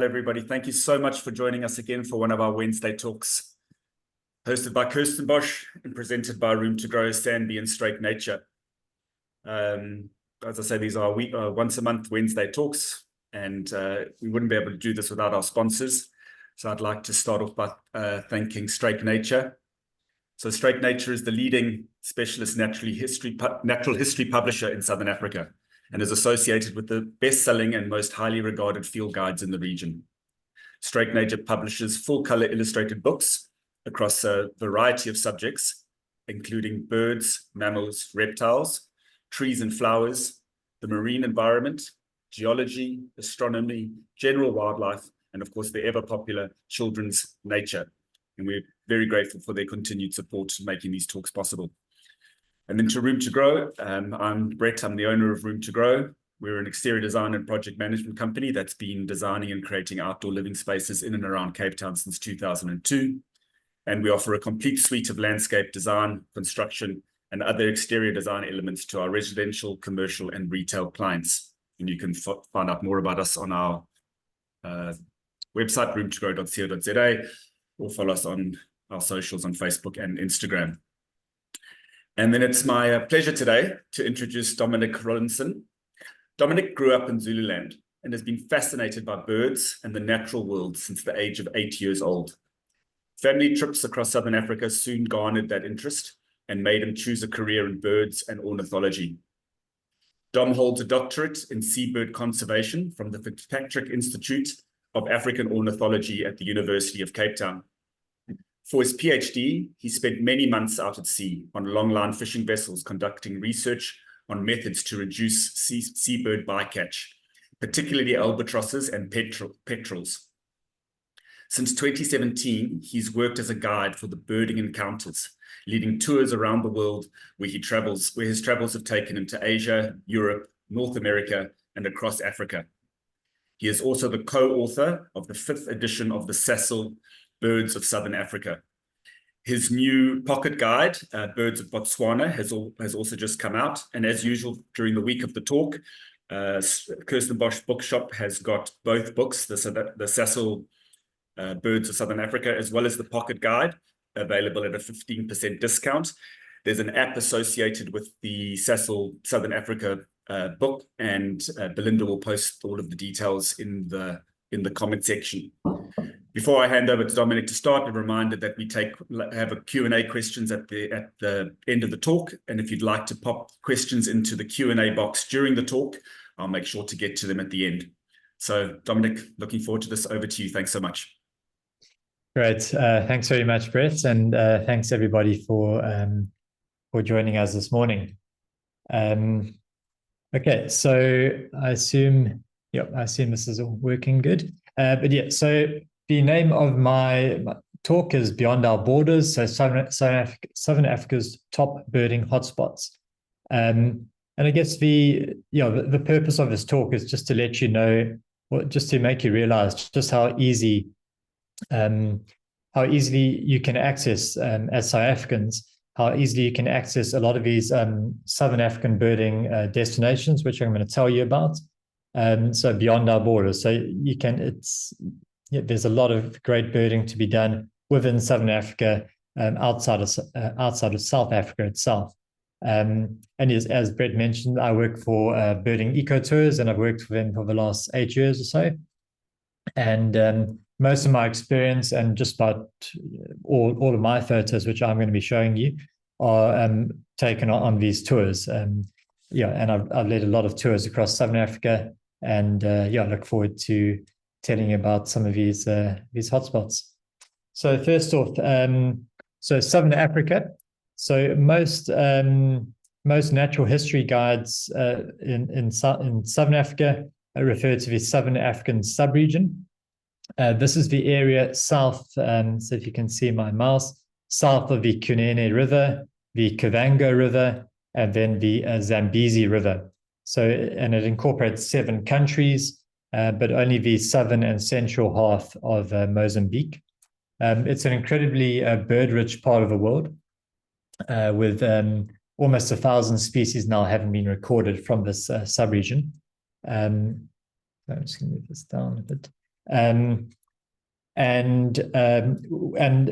Hello, everybody. Thank you so much for joining us again for one of our Wednesday talks, hosted by Kirsten Bosch and presented by Room to Grow, Sandy and Straight Nature. As I say, these are once a month Wednesday talks, and we wouldn't be able to do this without our sponsors. So I'd like to start off by thanking Straight Nature. So Straight Nature is the leading specialist natural history publisher in Southern Africa, and is associated with the best-selling and most highly regarded field guides in the region. Straight Nature publishes full-color illustrated books across a variety of subjects, including birds, mammals, reptiles, trees and flowers, the marine environment, geology, astronomy, general wildlife, and of course the ever-popular children's nature. And we're very grateful for their continued support in making these talks possible. And then to Room to Grow, I'm Brett, I'm the owner of Room to Grow. We're an exterior design and project management company that's been designing and creating outdoor living spaces in and around Cape Town since 2002. And we offer a complete suite of landscape design, construction, and other exterior design elements to our residential, commercial, and retail clients. And you can find out more about us on our website, roomtogrow.co.za, or follow us on our socials on Facebook and Instagram. And then it's my pleasure today to introduce Dominic Rollinson. Dominic grew up in Zululand and has been fascinated by birds and the natural world since the age of 8 years old. Family trips across Southern Africa soon garnered that interest and made him choose a career in birds and ornithology. Dom holds a doctorate in seabird conservation from the FitzPatrick Institute of African Ornithology at the University of Cape Town. For his PhD, he spent many months out at sea on longline fishing vessels conducting research on methods to reduce seabird bycatch, particularly albatrosses and petrels. Since 2017, he's worked as a guide for the Birding Ecotours, leading tours around the world where his travels have taken him to Asia, Europe, North America, and across Africa. He is also the co-author of the 5th edition of the Sasol Birds of Southern Africa. His new pocket guide, Birds of Botswana, has also just come out. And as usual, during the week of the talk, Kirsten Bosch Bookshop has got both books, the Sasol Birds of Southern Africa, as well as the pocket guide, available at a 15% discount. There's an app associated with the Sasol Southern Africa book, and Belinda will post all of the details in the comment section. Before I hand over to Dominic to start, a reminder that we have a Q&A questions at the end of the talk. And if you'd like to pop questions into the Q&A box during the talk, I'll make sure to get to them at the end. So Dominic, looking forward to this. Over to you. Thanks so much. Great. Thanks very much, Brett. And thanks everybody for joining us this morning. Okay, so I assume this is all working good. But yeah, so the name of my talk is Beyond Our Borders, so Southern Africa's top birding hotspots. And I guess the purpose of this talk is just to let you know, just to make you realize just how easily you can access, as South Africans, how easily you can access a lot of these Southern African birding destinations, which I'm going to tell you about. So beyond our borders, so you can, there's a lot of great birding to be done within Southern Africa, outside of South Africa itself. And as Brett mentioned, I work for Birding Ecotours, and I've worked for them for the last 8 years or so. And most of my experience and just about all of my photos, which I'm going to be showing you, are taken on these tours. And I've led a lot of tours across Southern Africa, and I look forward to telling you about some of these hotspots. So first off, so Southern Africa. So most natural history guides in Southern Africa refer to the Southern African subregion. This is the area south, so if you can see my mouse, south of the Kunene River, the Okavango River, and then the Zambezi River. So, and it incorporates 7 countries, but only the southern and central half of Mozambique. It's an incredibly bird-rich part of the world, with almost 1,000 species now having been recorded from this subregion. I'm just going to move this down a bit. And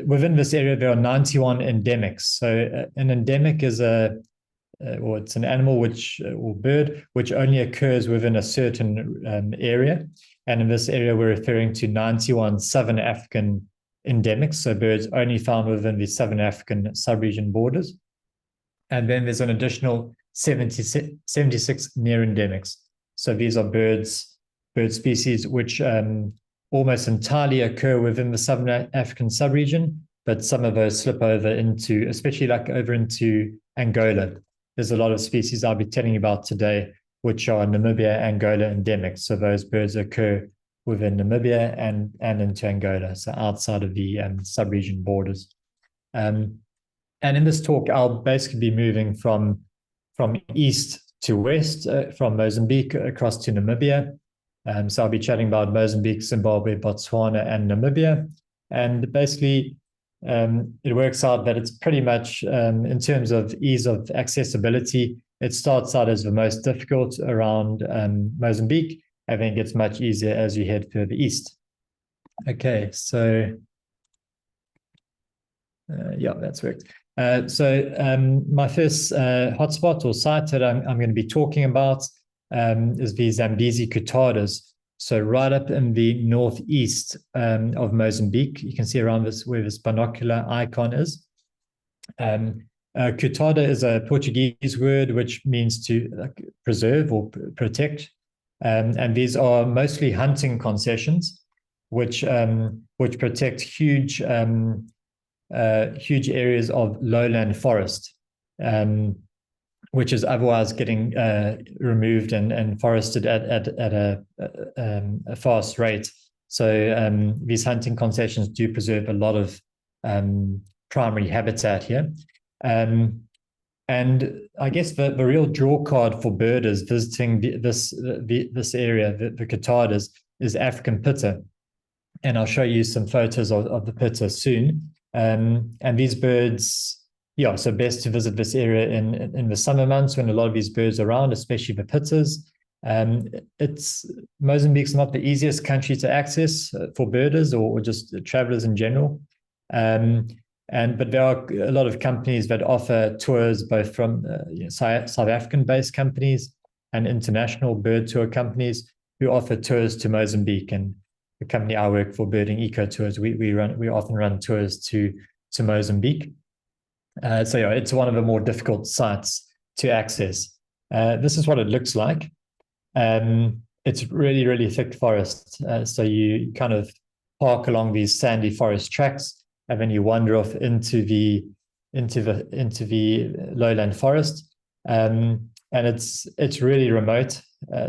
within this area, there are 91 endemics. So an endemic is or it's an animal or bird which only occurs within a certain area. And in this area, we're referring to 91 Southern African endemics, so birds only found within the Southern African sub-region borders. And then there's an additional 76 near endemics. So these are bird species which almost entirely occur within the Southern African sub-region, but some of those slip over into, especially like over into Angola. There's a lot of species I'll be telling you about today, which are Namibia, Angola endemic. So those birds occur within Namibia and into Angola, so outside of the sub-region borders. And in this talk, I'll basically be moving from east to west, from Mozambique across to Namibia. So I'll be chatting about Mozambique, Zimbabwe, Botswana, and Namibia. And basically, it works out that it's pretty much, in terms of ease of accessibility, it starts out as the most difficult around Mozambique, and then gets much easier as you head further east. Okay, so yeah, that's worked. So my first hotspot or site that I'm going to be talking about is the Zambezi coutadas. So right up in the northeast of Mozambique, you can see around this where this binocular icon is. Coutada is a Portuguese word which means to preserve or protect, and these are mostly hunting concessions, which protect huge areas of lowland forest, which is otherwise getting removed and forested at a fast rate. So these hunting concessions do preserve a lot of primary habitat here. And I guess the real draw card for birders visiting this area, the coutadas, is African pitta. And I'll show you some photos of the pitta soon. And these birds, yeah, so best to visit this area in the summer months when a lot of these birds are around, especially the pittas. Mozambique's not the easiest country to access for birders or just travelers in general. But there are a lot of companies that offer tours, both from South African-based companies and international bird tour companies who offer tours to Mozambique. And the company I work for, Birding Ecotours, we often run tours to Mozambique. So yeah, it's one of the more difficult sites to access. This is what it looks like. It's really, really thick forest. So you kind of park along these sandy forest tracks, and then you wander off into the lowland forest. And it's really remote.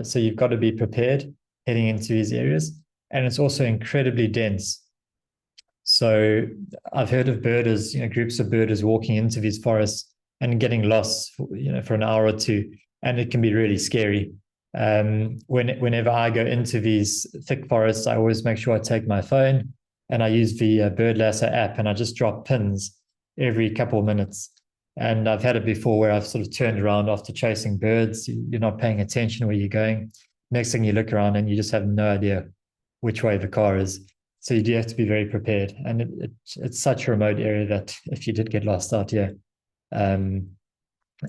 So you've got to be prepared heading into these areas. And it's also incredibly dense. So I've heard of birders, groups of birders walking into these forests and getting lost, for an hour or two, and it can be really scary. Whenever I go into these thick forests, I always make sure I take my phone, and I use the Bird Lasser app, and I just drop pins every couple of minutes. And I've had it before where I've sort of turned around after chasing birds. You're not paying attention where you're going. Next thing you look around and you just have no idea which way the car is. So you do have to be very prepared. And it's such a remote area that if you did get lost out here,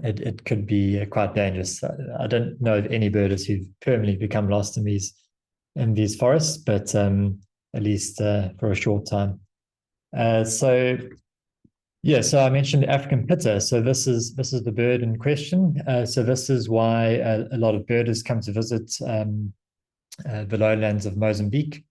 it could be quite dangerous. I don't know of any birders who've permanently become lost in these forests, but at least for a short time. So I mentioned African pitta. So this is the bird in question. So this is why a lot of birders come to visit the lowlands of Mozambique.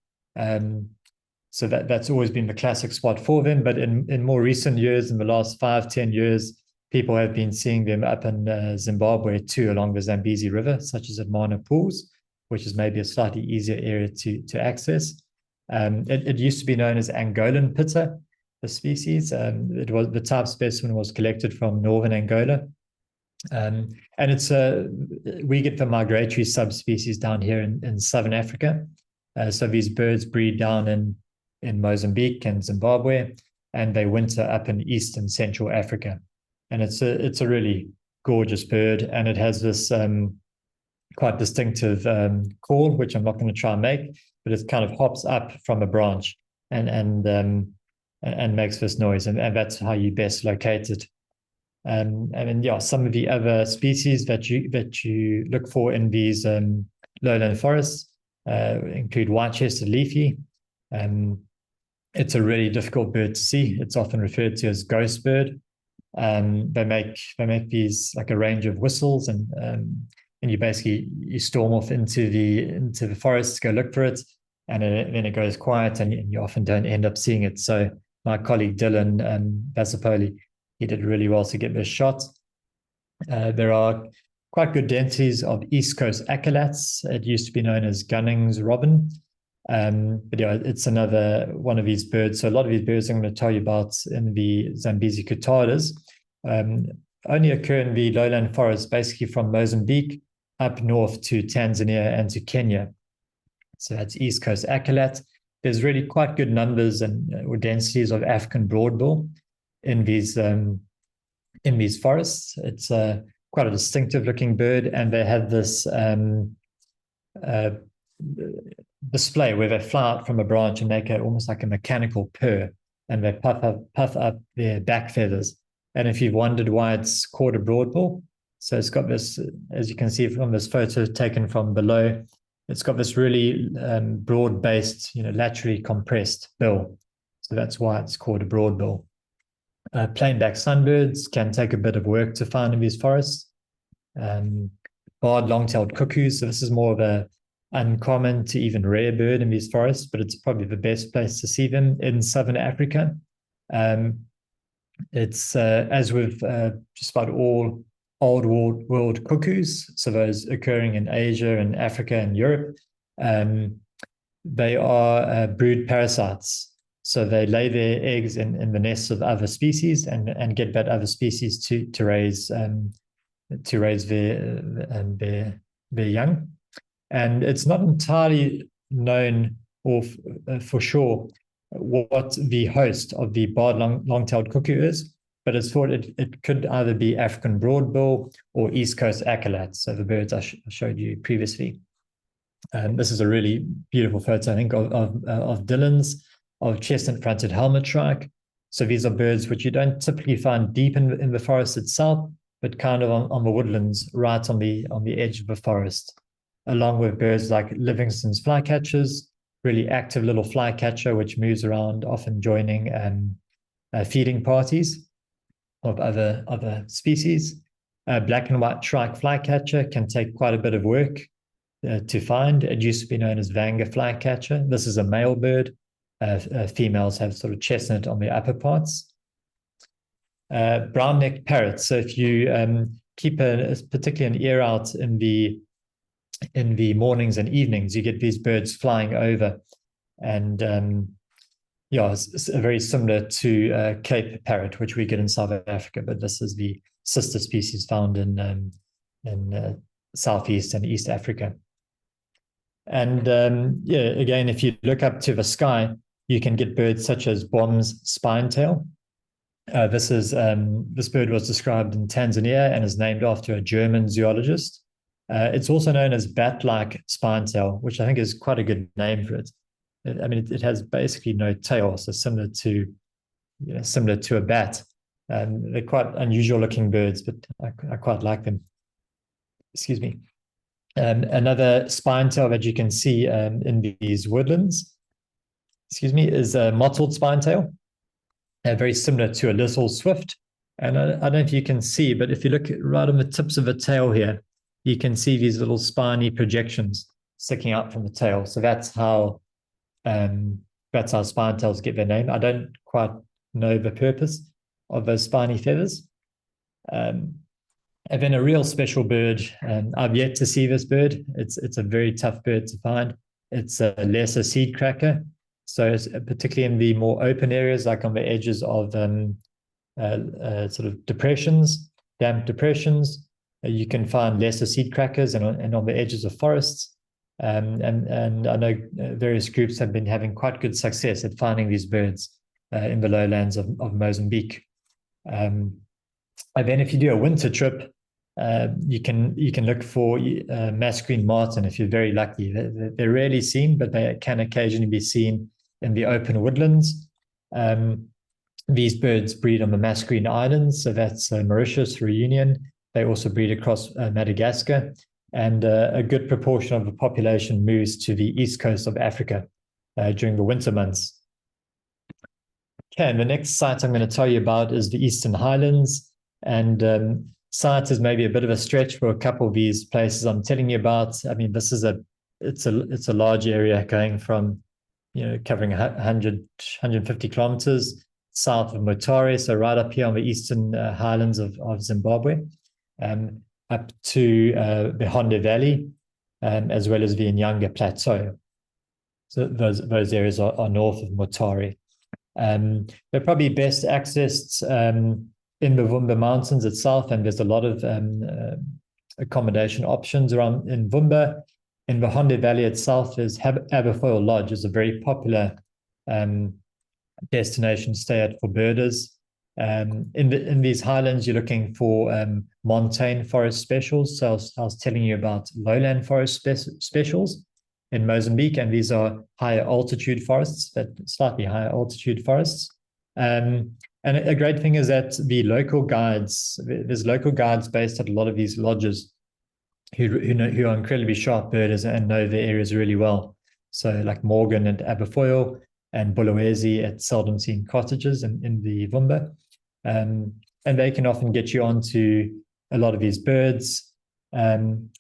So that's always been the classic spot for them. But in more recent years, in the last 5-10 years, people have been seeing them up in Zimbabwe too, along the Zambezi River, such as at Mana Pools, which is maybe a slightly easier area to access. It used to be known as Angolan pitta, the species. It was the type specimen was collected from northern Angola. And we get the migratory subspecies down here in southern Africa. So these birds breed down in Mozambique and Zimbabwe, and they winter up in East and Central Africa. And it's a really gorgeous bird, and it has this quite distinctive call, which I'm not going to try and make, but it kind of hops up from a branch and makes this noise, and that's how you best locate it. And then, yeah, some of the other species that you look for in these lowland forests include white-chested leafy. It's a really difficult bird to see. It's often referred to as ghost bird. They make these like a range of whistles, and you storm off into the forest to go look for it, and then it goes quiet, and you often don't end up seeing it. So my colleague Dylan Basipoli, he did really well to get this shot. There are quite good densities of East Coast accolats. It used to be known as Gunning's robin. But yeah, it's another one of these birds. So a lot of these birds I'm going to tell you about in the Zambezi coutadas only occur in the lowland forests, basically from Mozambique up north to Tanzania and to Kenya. So that's East Coast accolate. There's really quite good numbers or densities of African broadbill in these forests. It's quite a distinctive looking bird, and they have this display where they fly out from a branch and make almost like a mechanical purr, and they puff up their back feathers. And if you've wondered why it's called a broadbill, so it's got this, as you can see from this photo taken from below, it's got this really broad-based, laterally compressed bill. So that's why it's called a broadbill. Plain-back sunbirds can take a bit of work to find in these forests. Barred long-tailed cuckoos, so this is more of a uncommon to even rare bird in these forests, but it's probably the best place to see them in southern Africa. It's as with just about all old world cuckoos, so those occurring in Asia and Africa and Europe, they are brood parasites. So they lay their eggs in the nests of other species and get that other species to raise their young. And it's not entirely known or for sure what the host of the barred long-tailed cuckoo is, but it's thought it could either be African broadbill or East Coast accolade, so the birds I showed you previously. This is a really beautiful photo, I think, of Dylan's, of chestnut-fronted helmet shrike. So these are birds which you don't typically find deep in the forest itself, but kind of on the woodlands, right on the edge of the forest, along with birds like Livingston's flycatchers, really active little flycatcher which moves around, often joining feeding parties of other species. Black and white shrike flycatcher can take quite a bit of work to find. It used to be known as Vanga flycatcher. This is a male bird. Females have sort of chestnut on the upper parts. Brown-necked parrots. So if you keep particularly an ear out in the mornings and evenings, you get these birds flying over, and it's very similar to Cape parrot, which we get in South Africa, but this is the sister species found in Southeast and East Africa. And again, if you look up to the sky, you can get birds such as Bomb's spinetail. This bird was described in Tanzania and is named after a German zoologist. It's also known as bat-like spinetail, which I think is quite a good name for it. It has basically no tail, so similar to a bat. They're quite unusual-looking birds, but I quite like them. Excuse me. Another spinetail that you can see in these woodlands, is a mottled spinetail, very similar to a little swift. And I don't know if you can see, but if you look right on the tips of the tail here, you can see these little spiny projections sticking out from the tail. So that's how spinetails get their name. I don't quite know the purpose of those spiny feathers. And then a real special bird, I've yet to see this bird. It's a very tough bird to find. It's a lesser seed cracker. So it's particularly in the more open areas, like on the edges of sort of depressions, damp depressions, you can find lesser seed crackers, and on the edges of forests. And I know various groups have been having quite good success at finding these birds in the lowlands of Mozambique. And then if you do a winter trip, You can look for mascarene martin if you're very lucky. They're rarely seen, but they can occasionally be seen in the open woodlands. These birds breed on the Mascarene Islands, so that's Mauritius, Reunion. They also breed across Madagascar, and a good proportion of the population moves to the east coast of Africa during the winter months. Okay, and the next site I'm going to tell you about is the Eastern Highlands, and site is maybe a bit of a stretch for a couple of these places I'm telling you about. I mean, this is it's a large area going from, covering 150 kilometers south of Mutare, so right up here on the eastern highlands of Zimbabwe, up to the Honda Valley, as well as the Nyanga Plateau. So those areas are north of Mutare. They're probably best accessed in the Vumba Mountains itself, and there's a lot of accommodation options around in Vumba. In the Honda Valley itself, there's Aberfoyle Lodge, is a very popular destination stay at for birders. In these highlands, you're looking for montane forest specials. So I was telling you about lowland forest specials in Mozambique, and these are higher altitude forests, but slightly higher altitude forests. And a great thing is that the local guides, there's local guides based at a lot of these lodges who are incredibly sharp birders and know the areas really well. So like Morgan at Aberfoyle and Bulawezi at Seldom Seen Cottages in the Vumba. And they can often get you onto a lot of these birds.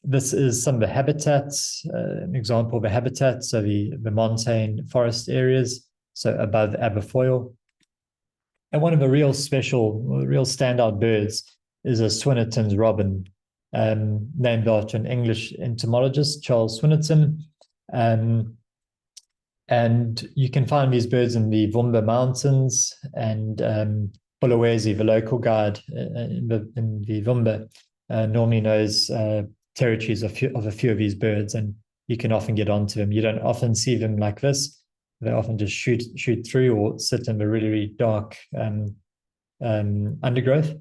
This is some of the habitats, an example of a habitat, so the montane forest areas, so above Aberfoyle. And one of the real standout birds is a Swinnerton's robin, named after an English entomologist, Charles Swinnerton. And you can find these birds in the Vumba Mountains, and Bulawezi, the local guide in the Vumba, normally knows territories of a few of these birds, and you can often get onto them. You don't often see them like this. They often just shoot through or sit in the really, really dark undergrowth,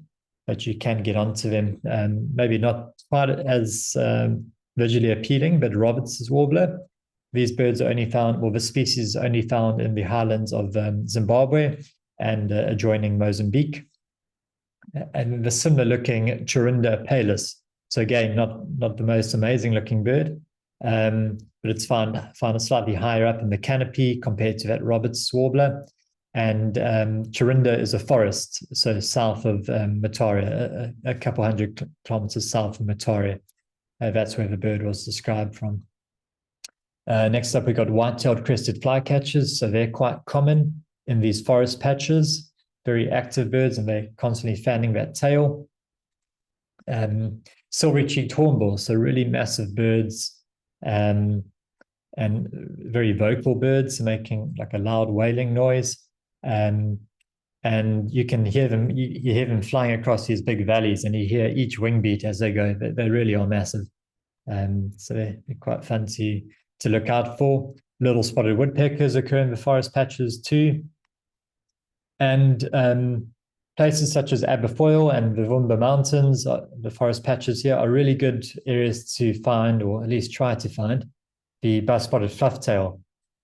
but you can get onto them. Maybe not quite as visually appealing, but Roberts' warbler. These birds are only found, well, the species is only found in the highlands of Zimbabwe and adjoining Mozambique. And the similar looking Chirinda palus. So again, not the most amazing looking bird, but it's found slightly higher up in the canopy compared to that Roberts warbler. And Chirinda is a forest, so south of Mutare, a couple hundred kilometers south of Mutare. That's where the bird was described from. Next up, we got white-tailed crested flycatchers. So they're quite common in these forest patches, very active birds, and they're constantly fanning that tail. Silvery-cheeked hornbills, so really massive birds, and very vocal birds, making like a loud wailing noise. And you can hear them, you hear them flying across these big valleys, and you hear each wing beat as they go. They really are massive. So they're quite fun to look out for. Little spotted woodpeckers occur in the forest patches too. And places such as Aberfoyle and the Vumba Mountains, the forest patches here, are really good areas to find, or at least try to find, the buff-spotted flufftail.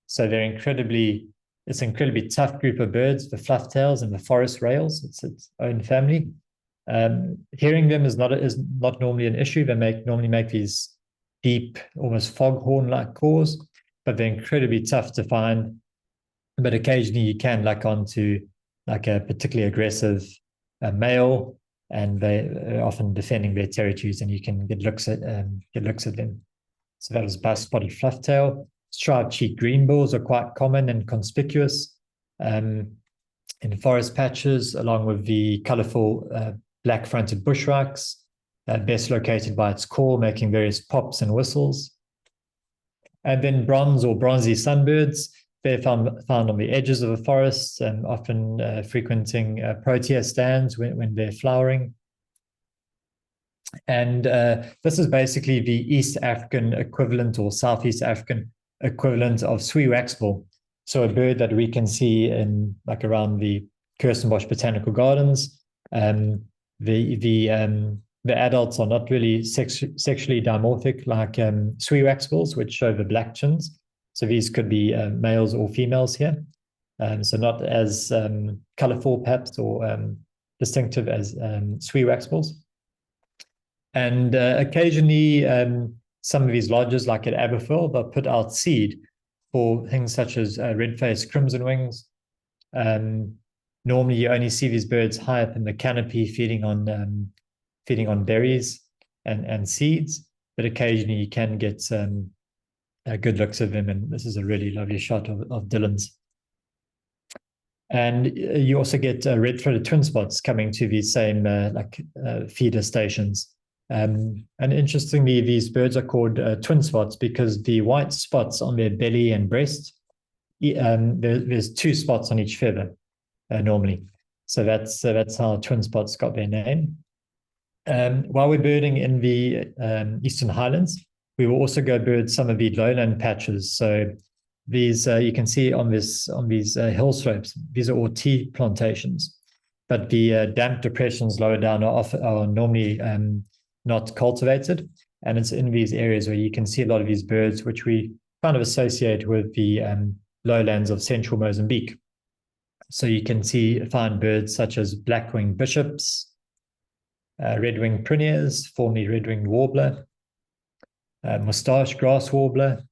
So it's an incredibly tough group of birds, the flufftails and the forest rails. It's its own family. Hearing them is not normally an issue. They normally make these deep, almost foghorn-like calls, but they're incredibly tough to find. But occasionally you can luck onto like a particularly aggressive male, and they're often defending their territories, and you can get looks at them. So that was buff-spotted flufftail. Striped-cheeked greenbills are quite common and conspicuous in forest patches, along with the colourful black-fronted bushrikes, best located by its call, making various pops and whistles. And then bronze or bronzy sunbirds, they're found on the edges of the forests, and often frequenting protea stands when they're flowering. And this is basically the East African equivalent, or Southeast African equivalent of Swi waxbill. So a bird that we can see in like around the Kirstenbosch Botanical Gardens. The the adults are not really sexually dimorphic like sweewaxbills, which show the black chins. So these could be males or females here. So not as colorful perhaps or distinctive as sweewaxbills. And occasionally some of these lodges, like at Aberfoyle, they'll put out seed for things such as red-faced crimson wings. Normally you only see these birds high up in the canopy feeding on berries and seeds, but occasionally you can get good looks of them, and this is a really lovely shot of Dylan's. And you also get red-throated twin spots coming to these same feeder stations. And interestingly, these birds are called twin spots because the white spots on their belly and breast, there's 2 spots on each feather normally. So that's how twin spots got their name. While we're birding in the Eastern Highlands, we will also go bird some of the lowland patches. So these you can see on these hill slopes, these are all tea plantations, but the damp depressions lower down are normally not cultivated, and it's in these areas where you can see a lot of these birds, which we kind of associate with the lowlands of central Mozambique. So you can find birds such as black-winged bishops, red-winged pruniers, formerly red-winged warbler, moustache grass warbler,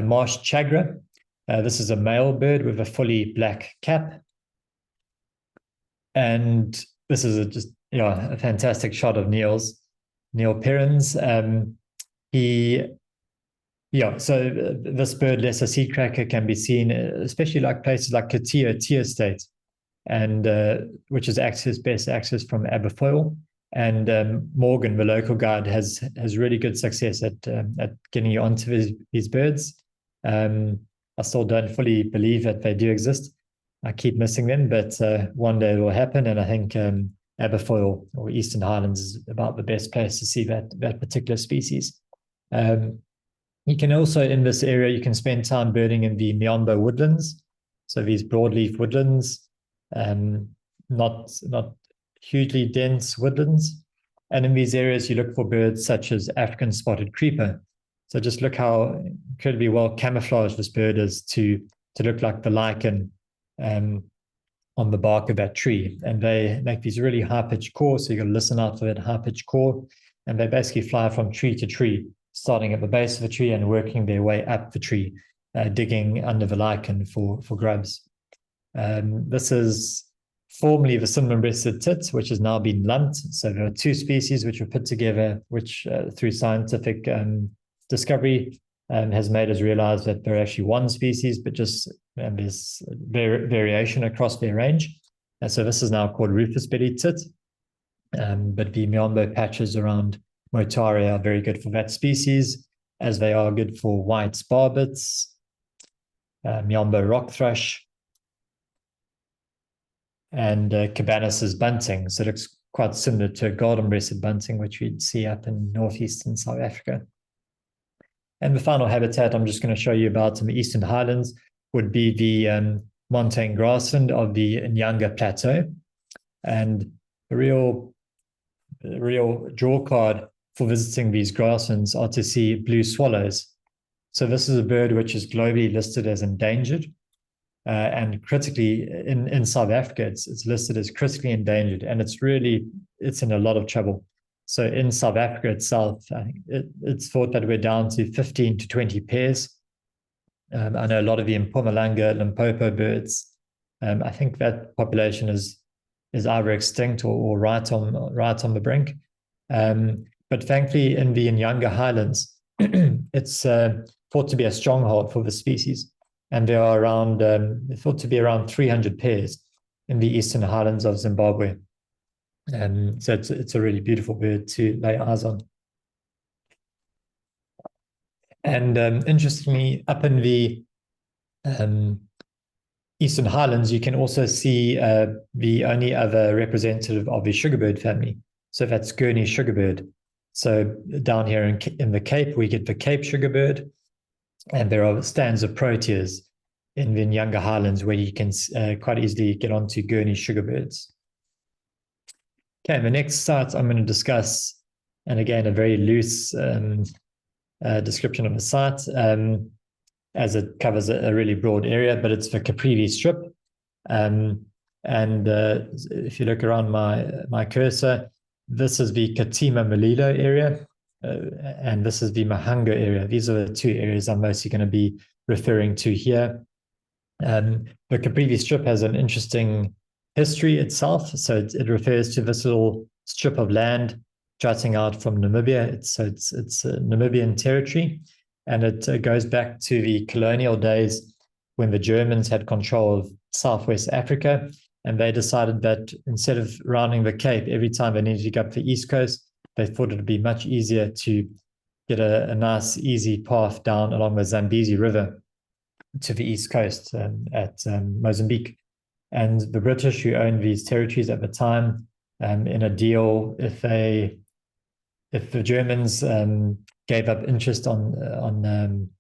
marsh chagra. This is a male bird with a fully black cap. And this is a fantastic shot of Neil Perrins. So this bird, lesser seedcracker, can be seen, especially like places like Katia Tea Estate, and which is best access from Aberfoyle. And Morgan, the local guide, has really good success at getting you onto these birds. I still don't fully believe that they do exist. I keep missing them, but one day it will happen. And I think Aberfoyle or Eastern Highlands is about the best place to see that particular species. You can also, in this area, you can spend time birding in the Miombo woodlands. So these broadleaf woodlands, not hugely dense woodlands. And in these areas, you look for birds such as African spotted creeper. So just look how incredibly well camouflaged this bird is to look like the lichen on the bark of that tree. And they make these really high-pitched calls, so you've got to listen out for that high-pitched call. And they basically fly from tree to tree, starting at the base of the tree and working their way up the tree, digging under the lichen for grubs. This is formerly the cinnamon-breasted tit, which has now been lumped. So there are 2 species which were put together, which through scientific discovery has made us realize that they're actually one species, but just there's variation across their range. And so this is now called rufous-bellied tit. But the Miombo patches around Motare are very good for that species, as they are good for white sparbits, Miombo rock thrush, and Cabanis's bunting. So it looks quite similar to a golden-breasted bunting, which we'd see up in northeastern South Africa. And the final habitat I'm just going to show you about in the Eastern Highlands would be the montane grassland of the Nyanga Plateau. And the real draw card for visiting these grasslands are to see blue swallows. So this is a bird which is globally listed as endangered, and critically in South Africa, it's listed as critically endangered, and it's in a lot of trouble. So in South Africa itself, I think it's thought that we're down to 15 to 20 pairs. I know a lot of the Mpumalanga, Limpopo birds. I think that population is either extinct or right on the brink. But thankfully, in the Nyanga Highlands, it's thought to be a stronghold for the species, and there are thought to be around 300 pairs in the Eastern Highlands of Zimbabwe. So it's a really beautiful bird to lay eyes on. And interestingly, up in the Eastern Highlands, you can also see the only other representative of the sugarbird family. So that's Gurney sugarbird. So down here in the Cape, we get the Cape sugarbird, and there are stands of proteas in the Nyanga Highlands where you can quite easily get onto Gurney sugarbirds. Okay, the next site I'm going to discuss, and again, a very loose description of the site, as it covers a really broad area, but it's the Caprivi Strip. If you look around my cursor, this is the Katima Mulilo area, and this is the Mahango area. These are the two areas I'm mostly going to be referring to here. The Caprivi Strip has an interesting history itself. So it refers to this little strip of land jutting out from Namibia. It's Namibian territory, and it goes back to the colonial days when the Germans had control of Southwest Africa, and they decided that instead of rounding the Cape every time they needed to go up the East Coast, they thought it would be much easier to get a nice, easy path down along the Zambezi River to the East Coast at Mozambique. And the British, who owned these territories at the time, in a deal, if the Germans gave up interest on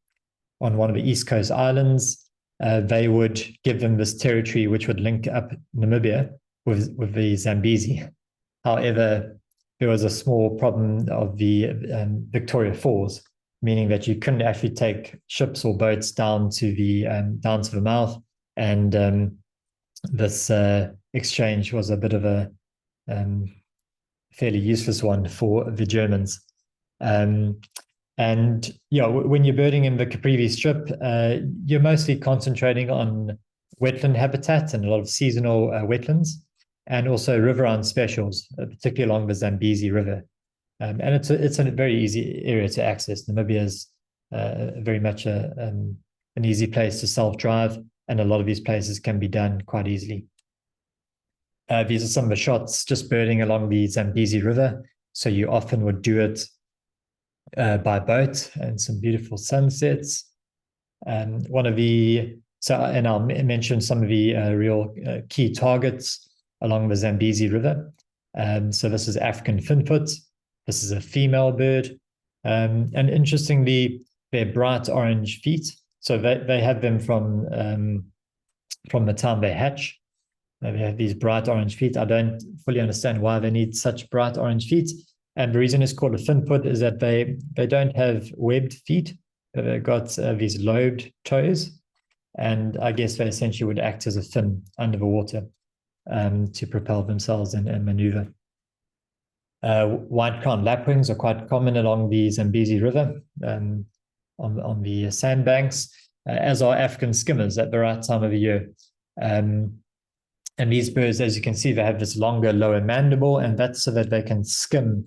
one of the East Coast islands, they would give them this territory, which would link up Namibia with the Zambezi. However, there was a small problem of the Victoria Falls, meaning that you couldn't actually take ships or boats down to the mouth, and this exchange was a bit of a fairly useless one for the Germans. And yeah, when you're birding in the Caprivi Strip, you're mostly concentrating on wetland habitat and a lot of seasonal wetlands, and also riverine specials, particularly along the Zambezi River. And it's a very easy area to access. Namibia is very much an easy place to self-drive, and a lot of these places can be done quite easily. These are some of the shots just birding along the Zambezi River. So you often would do it by boat, and some beautiful sunsets. And I'll mention some of the real key targets along the Zambezi River. So this is African finfoot. This is a female bird. And interestingly, they're bright orange feet. So they have them from the time they hatch. They have these bright orange feet. I don't fully understand why they need such bright orange feet. And the reason it's called a finfoot is that they don't have webbed feet. They've got these lobed toes. And I guess they essentially would act as a fin under the water to propel themselves and maneuver. White-crowned lapwings are quite common along the Zambezi River on the sandbanks, as are African skimmers at the right time of the year. And these birds, as you can see, they have this longer lower mandible, and that's so that they can skim,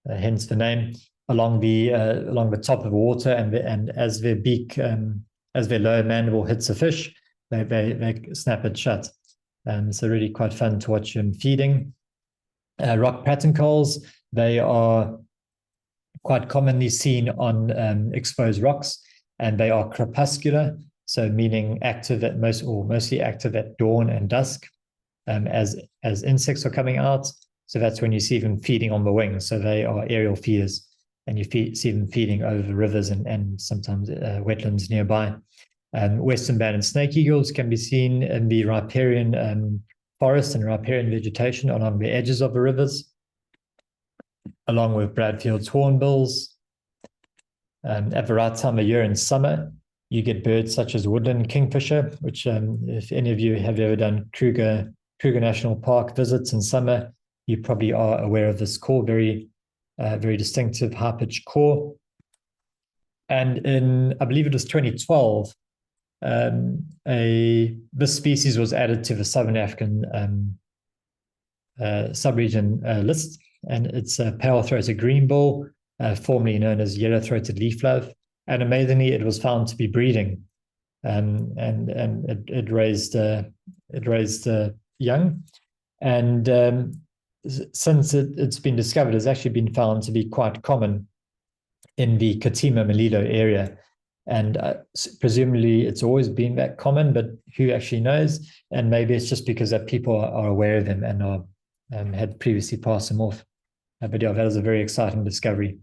hence the name, along the top of the water, and as their beak, as their lower mandible hits a fish, they snap it shut. So really quite fun to watch them feeding. Rock patterncoals, they are quite commonly seen on exposed rocks, and they are crepuscular, so meaning mostly active at dawn and dusk, as insects are coming out. So that's when you see them feeding on the wings. So they are aerial feeders, and you see them feeding over rivers and sometimes wetlands nearby. Western banded snake eagles can be seen in the riparian forest and riparian vegetation along the edges of the rivers, along with Bradfield's hornbills. At the right time of year in summer, you get birds such as woodland kingfisher, which if any of you have ever done Kruger National Park visits in summer, you probably are aware of this call, very distinctive high-pitched call. And in, I believe it was 2012, this species was added to the Southern African subregion list, and it's a pale-throated greenbill, formerly known as yellow-throated leaflove. And amazingly, it was found to be breeding, and it raised young. And since it's been discovered, it's actually been found to be quite common in the Katima Mulilo area. And presumably it's always been that common, but who actually knows? And maybe it's just because that people are aware of them and had previously passed them off. But yeah, that was a very exciting discovery.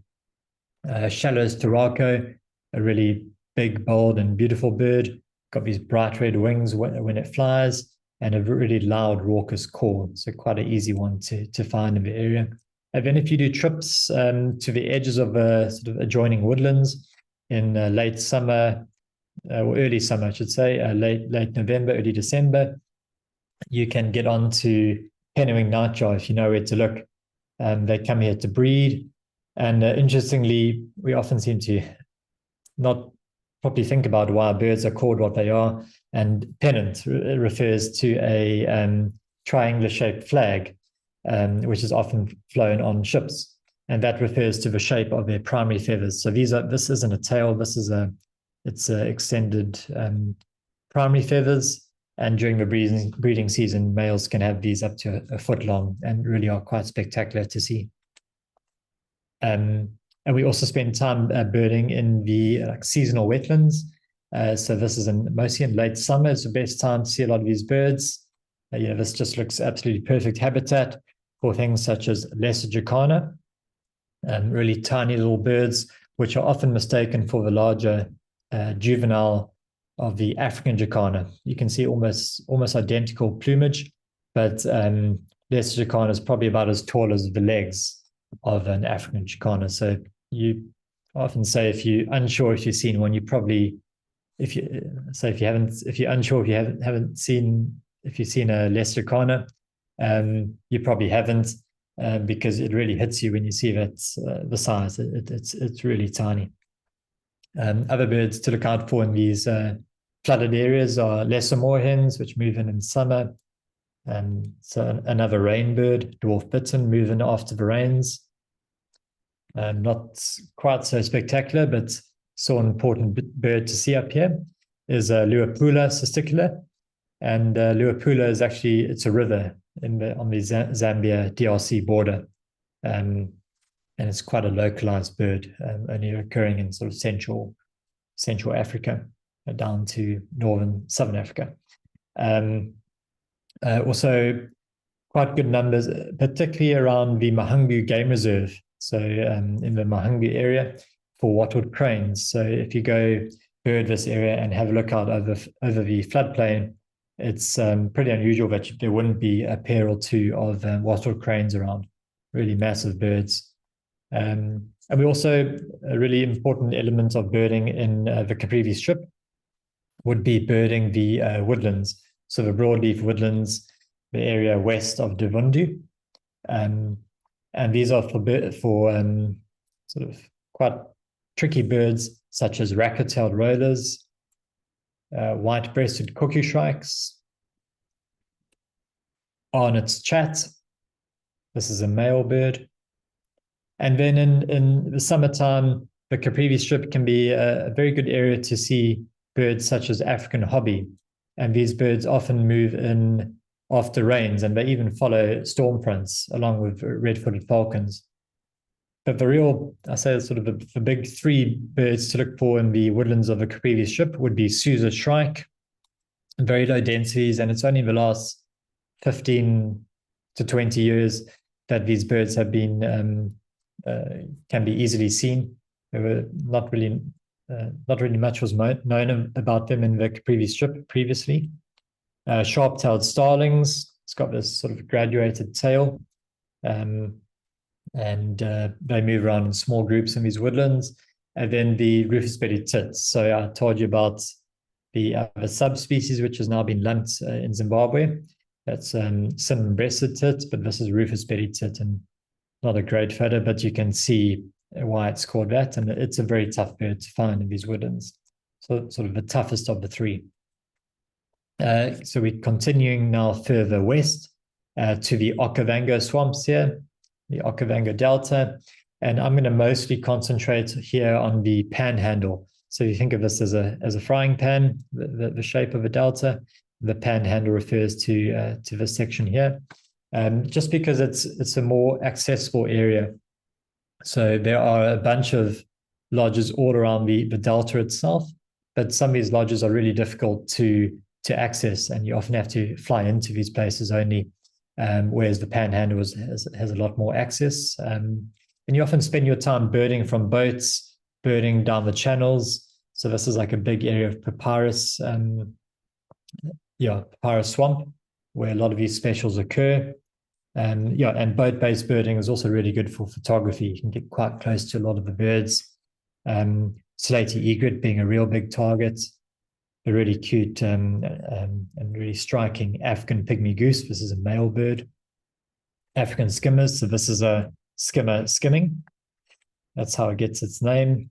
Shallow's Turako, a really big, bold, and beautiful bird. Got these bright red wings when it flies. and a really loud, raucous call. So quite an easy one to find in the area. And then if you do trips to the edges of sort of adjoining woodlands in late summer, or early summer, I should say, late November, early December, you can get onto Penguin nightjar if you know where to look. They come here to breed. And interestingly, we often seem to not properly think about why birds are called what they are. And pennant refers to a triangular-shaped flag, which is often flown on ships. And that refers to the shape of their primary feathers. So this isn't a tail, it's extended primary feathers. And during the breeding season, males can have these up to a foot long and really are quite spectacular to see. And we also spend time birding in the seasonal wetlands. So this is mostly in late summer. It's the best time to see a lot of these birds. This just looks absolutely perfect habitat for things such as lesser jacana, really tiny little birds, which are often mistaken for the larger juvenile of the African jacana. You can see almost identical plumage, but lesser jacana is probably about as tall as the legs of an African jacana. So you often say if you're unsure if you've seen one, you probably, if you've seen a lesser jacana, you probably haven't, because it really hits you when you see that the size. It's really tiny. Other birds to look out for in these flooded areas are lesser moorhens, which move in summer. So another rainbird, dwarf bittern, move in after the rains. Not quite so spectacular, but so an important bird to see up here is Luapula cisticula. And Luapula is actually, it's a river on the Zambia DRC border. And it's quite a localized bird, only occurring in sort of Central Africa, down to Southern Africa. Also, quite good numbers, particularly around the Mahangu Game Reserve. So in the Mahangu area for wattled cranes. So if you go bird this area and have a look out over the floodplain, it's pretty unusual that there wouldn't be a pair or two of wattled cranes around, really massive birds. And we also, a really important element of birding in the Caprivi Strip would be birding the woodlands. So the broadleaf woodlands, the area west of Devundu. And these are for sort of quite tricky birds, such as racket-tailed rollers, white-breasted cuckoo shrikes, Arnott's chat. This is a male bird. And then in the summertime, the Caprivi Strip can be a very good area to see birds such as African hobby. And these birds often move in after rains, and they even follow storm fronts along with red-footed falcons. But the real, I say, sort of the big three birds to look for in the woodlands of the Caprivi Strip would be Sousa shrike, very low densities, and it's only the last 15 to 20 years that these birds have been can be easily seen. There were not really much was known about them in the Caprivi Strip previously. Sharp-tailed starlings. It's got this sort of graduated tail, and they move around in small groups in these woodlands. And then the rufous-bellied tits. So I told you about the other subspecies, which has now been lumped in Zimbabwe. That's cinnamon-breasted tit, but this is rufous-bellied tit, and not a great photo, but you can see why it's called that. And it's a very tough bird to find in these woodlands. So sort of the toughest of the three. So we're continuing now further west to the Okavango swamps here, the Okavango Delta. And I'm going to mostly concentrate here on the panhandle. So you think of this as a frying pan, the shape of a delta. The panhandle refers to this section here, just because it's a more accessible area. So there are a bunch of lodges all around the delta itself, but some of these lodges are really difficult to access, and you often have to fly into these places only, whereas the panhandle has a lot more access. And you often spend your time birding from boats, birding down the channels. So this is like a big area of papyrus, papyrus swamp. where a lot of these specials occur. And boat-based birding is also really good for photography. You can get quite close to a lot of the birds. Slaty egret being a real big target. A really cute and really striking African pygmy goose. This is a male bird. African skimmers. So this is a skimmer skimming. That's how it gets its name.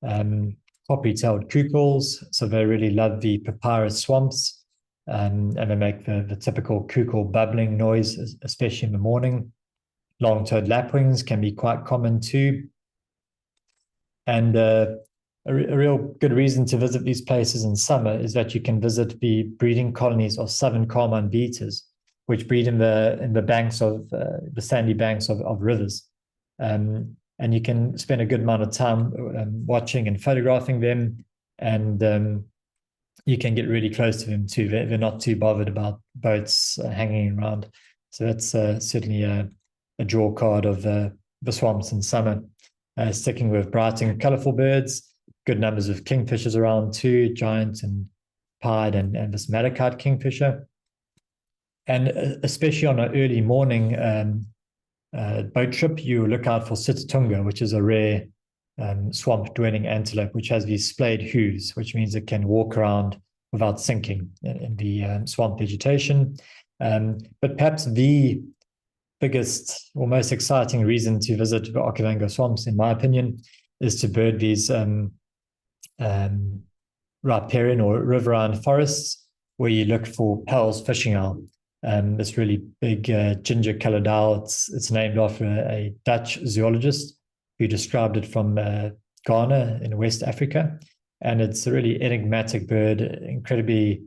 Poppy-tailed kukels. So they really love the papyrus swamps. And they make the typical kukel bubbling noise, especially in the morning. Long-toed lapwings can be quite common too. And a real good reason to visit these places in summer is that you can visit the breeding colonies of southern carmine beaters, which breed in the banks of the sandy banks of rivers. And you can spend a good amount of time watching and photographing them, and you can get really close to them too. They're not too bothered about boats hanging around. So that's certainly a draw card of the swamps in summer. Sticking with bright and colorful birds, good numbers of kingfishers around too, giant and pied and this malachite kingfisher. And especially on an early morning boat trip, you look out for Sitatunga, which is a rare swamp-dwelling antelope, which has these splayed hooves, which means it can walk around without sinking in the swamp vegetation. But perhaps the biggest or most exciting reason to visit the Okavango swamps, in my opinion, is to bird these riparian or riverine forests where you look for Pell's fishing owl. This really big ginger-colored owl. It's named after a Dutch zoologist who described it from Ghana in West Africa. And it's a really enigmatic bird, incredibly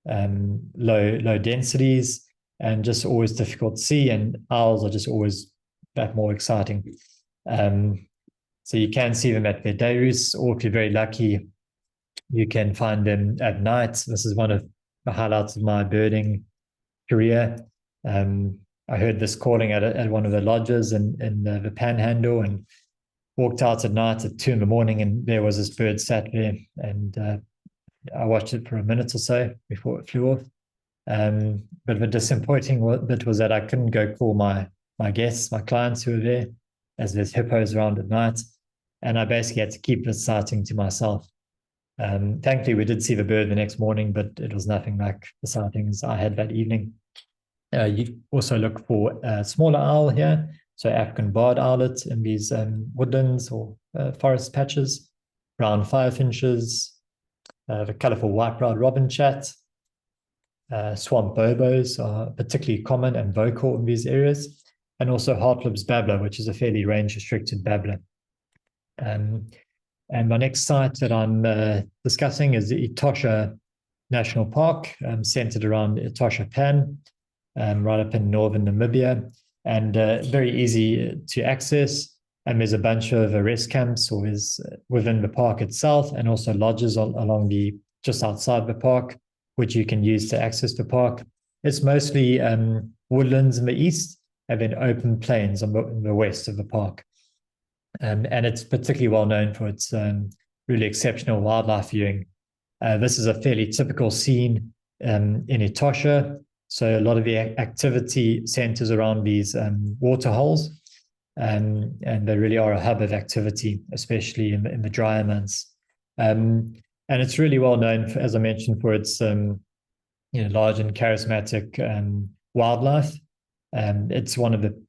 low densities, and just always difficult to see. And owls are just always that more exciting. So you can see them at their day roosts, or if you're very lucky, you can find them at night. This is one of the highlights of my birding career. I heard this calling at one of the lodges in the Panhandle, and walked out at night at 2 a.m, and there was this bird sat there, and I watched it for a minute or so before it flew off. But the disappointing bit was that I couldn't go call my guests, my clients who were there, as there's hippos around at night, and I basically had to keep this sighting to myself. Thankfully, we did see the bird the next morning, but it was nothing like the sightings I had that evening. You also look for a smaller owl here, so African barred owlet in these woodlands or forest patches, brown firefinches, the colourful white-browed robin chat, swamp bobos are particularly common and vocal in these areas, and also Hartlib's babbler, which is a fairly range-restricted babbler. And my next site that I'm discussing is the Etosha National Park, centered around Etosha Pan, right up in northern Namibia, and very easy to access. And there's a bunch of rest camps within the park itself, and also lodges along just outside the park, which you can use to access the park. It's mostly woodlands in the east, and then open plains in the west of the park. And it's particularly well known for its really exceptional wildlife viewing. This is a fairly typical scene in Etosha. So a lot of the activity centers around these water holes, and they really are a hub of activity, especially in the drier months. And it's really well known, as I mentioned, for its large and charismatic wildlife. It's one of the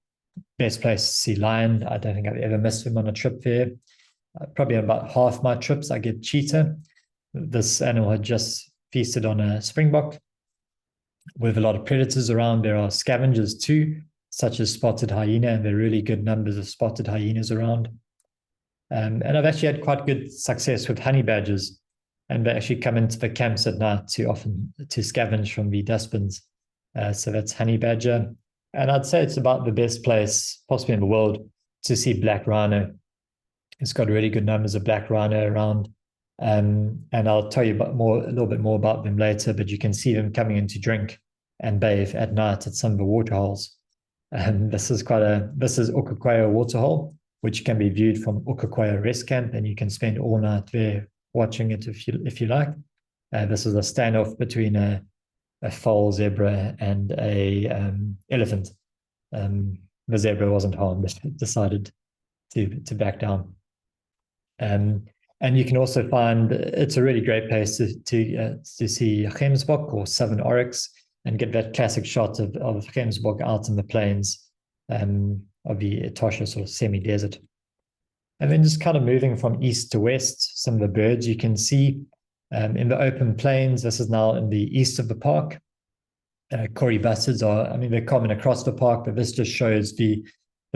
best places to see lion. I don't think I've ever missed them on a trip there. Probably on about half my trips, I get cheetah. This animal had just feasted on a springbok. With a lot of predators around, there are scavengers too, such as spotted hyena, and there are really good numbers of spotted hyenas around. And I've actually had quite good success with honey badgers, and they actually come into the camps at night to scavenge from the dustbins. So that's honey badger. And I'd say it's about the best place, possibly in the world, to see black rhino. It's got really good numbers of black rhino around. And I'll tell you a little bit more about them later, but you can see them coming in to drink and bathe at night at some of the water holes. This is Okavango waterhole, which can be viewed from Okavango Rest Camp, and you can spend all night there watching it if you like. This is a standoff between a a foal zebra, and a elephant. The zebra wasn't harmed, but decided to back down. And you can also find, it's a really great place to see gemsbok or southern oryx, and get that classic shot of gemsbok out in the plains of the Etosha sort of semi-desert. And then just kind of moving from east to west, some of the birds you can see in the open plains. This is now in the east of the park. Kori bustards are, I mean, they're common across the park, but this just shows the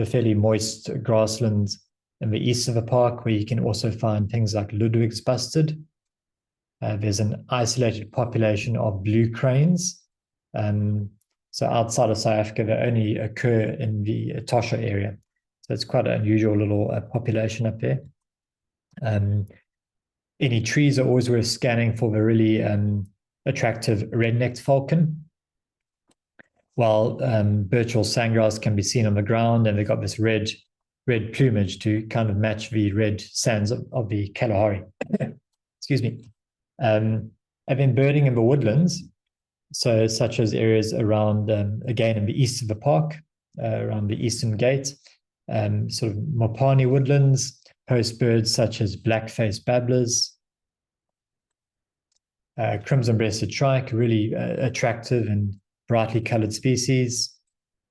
fairly moist grasslands in the east of the park, where you can also find things like Ludwig's bustard. There's an isolated population of blue cranes. So outside of South Africa, they only occur in the Etosha area. So it's quite an unusual little population up there. Any trees are always worth scanning for the really attractive red-necked falcon. While Birchall sandgrouse can be seen on the ground, and they've got this red plumage to kind of match the red sands of the Kalahari. Excuse me. And then birding in the woodlands, so such as areas around, again, in the east of the park, around the eastern gate, sort of Mopani woodlands, host birds such as black-faced babblers, crimson-breasted shrike, really attractive and brightly colored species.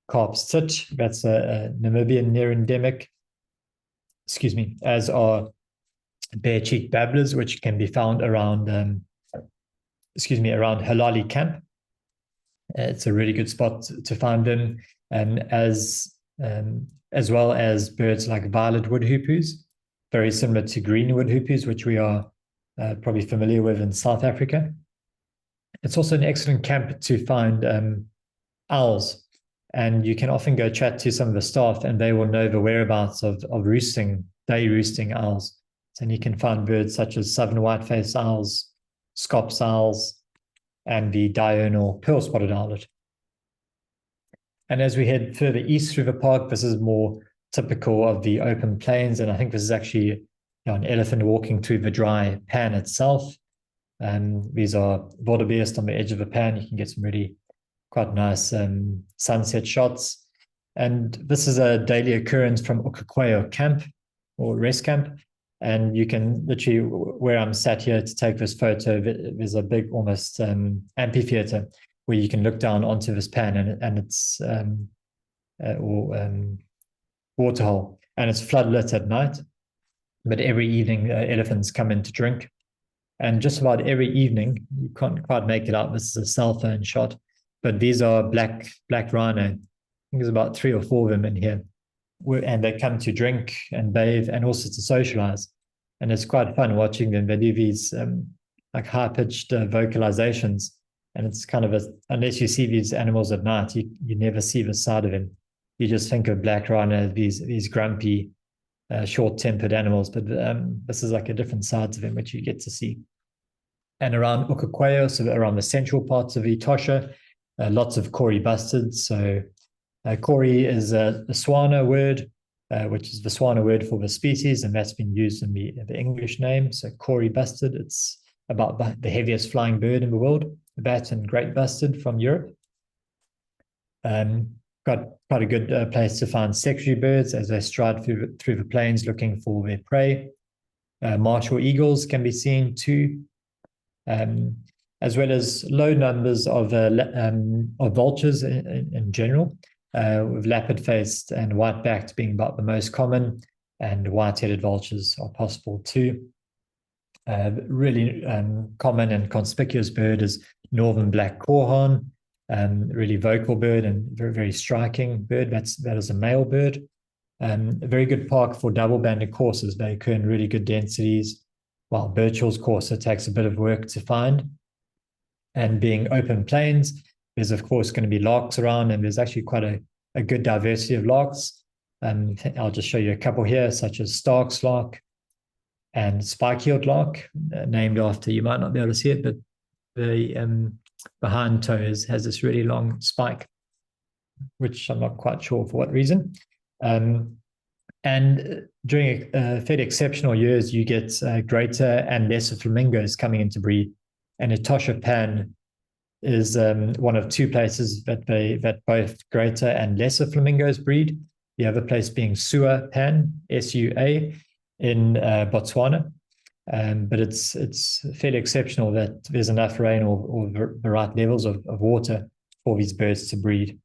Carp's tit, that's a Namibian near-endemic, excuse me, as are bare-cheeked babblers, which can be found around, around Halali Camp. It's a really good spot to find them, as well as birds like violet woodhoopers, very similar to green woodhoopers, which we are probably familiar with in South Africa. It's also an excellent camp to find owls, and you can often go chat to some of the staff, and they will know the whereabouts of day roosting owls. And you can find birds such as southern white-faced owls, scops owls, and the diurnal pearl-spotted owlet. And as we head further east through the park, this is more typical of the open plains, and I think this is actually an elephant walking through the dry pan itself. These are wildebeest on the edge of the pan. You can get some really quite nice sunset shots. And this is a daily occurrence from Okavango camp or rest camp. And you can literally, where I'm sat here to take this photo, there's a big almost amphitheater where you can look down onto this pan, and it's waterhole, and it's floodlit at night. But every evening, elephants come in to drink. And just about every evening, you can't quite make it out. This is a cell phone shot, but these are black rhino. I think there's about 3 or 4 of them in here. And they come to drink and bathe and also to socialize. And it's quite fun watching them. They do these like high-pitched vocalizations. And it's kind of unless you see these animals at night, you never see the side of them. You just think of black rhino, these grumpy, short-tempered animals. But this is like a different side to them, which you get to see. And around Okavango, so around the central parts of Etosha, lots of Kori bustards. So Kori is a Swana word, which is the Swana word for the species, and that's been used in the English name. So Kori bustard, it's about the heaviest flying bird in the world, that and great bustard from Europe. Got quite a good place to find secretary birds as they stride through the plains looking for their prey. Martial eagles can be seen too, as well as low numbers of vultures in general, with lapid-faced and white-backed being about the most common, and white-headed vultures are possible too. Really common and conspicuous bird is northern black korhaan, really vocal bird and very, very striking bird. That is a male bird. A very good park for double-banded coursers. They occur in really good densities, while Birchall's courser takes a bit of work to find. And being open plains, there's of course going to be larks around, and there's actually quite a good diversity of larks. I'll just show you a couple here, such as Stark's lark and spike-heeled lark, named after, you might not be able to see it, but the behind toes has this really long spike, which I'm not quite sure for what reason. And during fairly exceptional years, you get greater and lesser flamingos coming into breed. And Etosha pan is one of two places that both greater and lesser flamingos breed. The other place being Pan, S-U-A, in Botswana. But it's fairly exceptional that there's enough rain or the right levels of water for these birds to breed.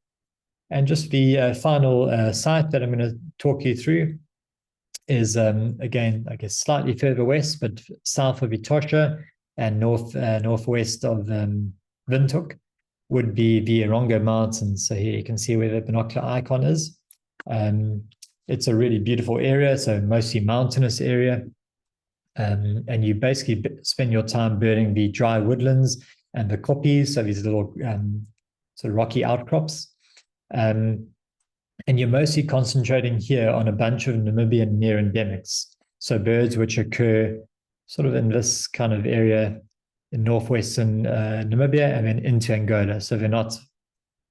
And just the final site that I'm going to talk you through is, again, I guess slightly further west, but south of Etosha and northwest of Windhoek would be the Okavango Mountains. So here you can see where the binocular icon is. It's a really beautiful area, so mostly mountainous area. And you basically spend your time birding the dry woodlands and the koppies, so these little sort of rocky outcrops. And you're mostly concentrating here on a bunch of Namibian near endemics. So birds which occur sort of in this kind of area in northwestern Namibia and then into Angola. So they're not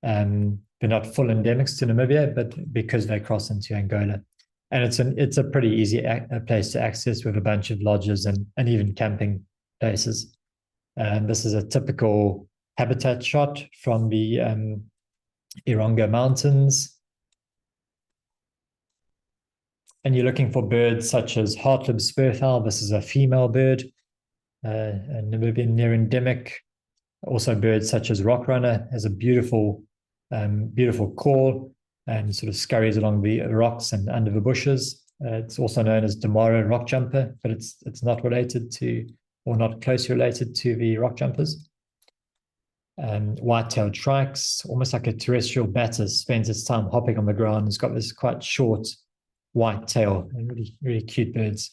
full endemics to Namibia, but because they cross into Angola. And it's a pretty easy place to access with a bunch of lodges and even camping places. This is a typical habitat shot from the Okavango Mountains. And you're looking for birds such as Hartlib spurfowl. This is a female bird, a Namibian near endemic. Also birds such as rockrunner has a beautiful call and sort of scurries along the rocks and under the bushes. It's also known as Damara rock jumper, but it's not related to, or not closely related to, the rock jumpers. White-tailed shrikes, almost like a terrestrial batter, spends its time hopping on the ground. It's got this quite short white tail, and really, really cute birds.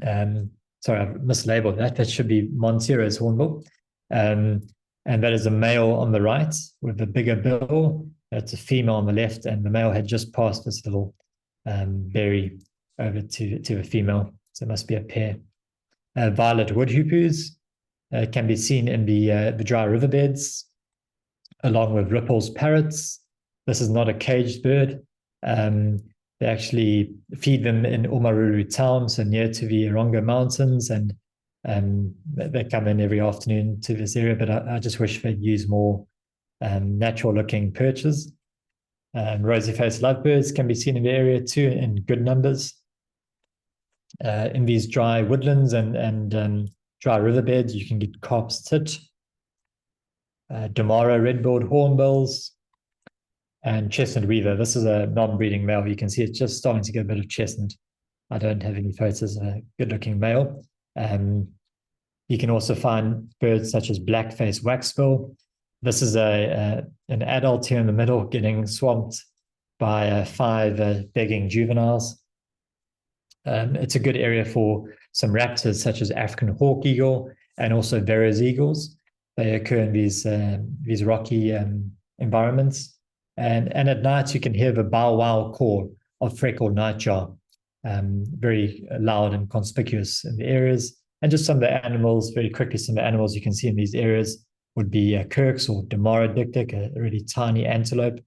Sorry, I've mislabeled that. That should be Montero's hornbill. And that is a male on the right with a bigger bill. That's a female on the left, and the male had just passed this little berry over to a female. So it must be a pair. Violet woodhoopers can be seen in the dry riverbeds, along with Ripple's parrots. This is not a caged bird. They actually feed them in Omaruru town, so near to the Okavango Mountains, and they come in every afternoon to this area, but I just wish they'd use more natural-looking perches. Rosy-faced lovebirds can be seen in the area too in good numbers. In these dry woodlands and dry riverbeds, you can get carp's tit, Damara red-billed hornbills, and chestnut weaver. This is a non-breeding male. You can see it's just starting to get a bit of chestnut. I don't have any photos of a good-looking male. You can also find birds such as black-faced waxbill. This is an adult here in the middle getting swamped by 5 begging juveniles. It's a good area for some raptors such as African hawk eagle and also Verre's eagles. They occur in these rocky environments. And at night, you can hear the bow wow call of freckled nightjar, very loud and conspicuous in the areas. And just some of the animals, very quickly, some of the animals you can see in these areas would be Kirk's or Damara dik-dik, a really tiny antelope.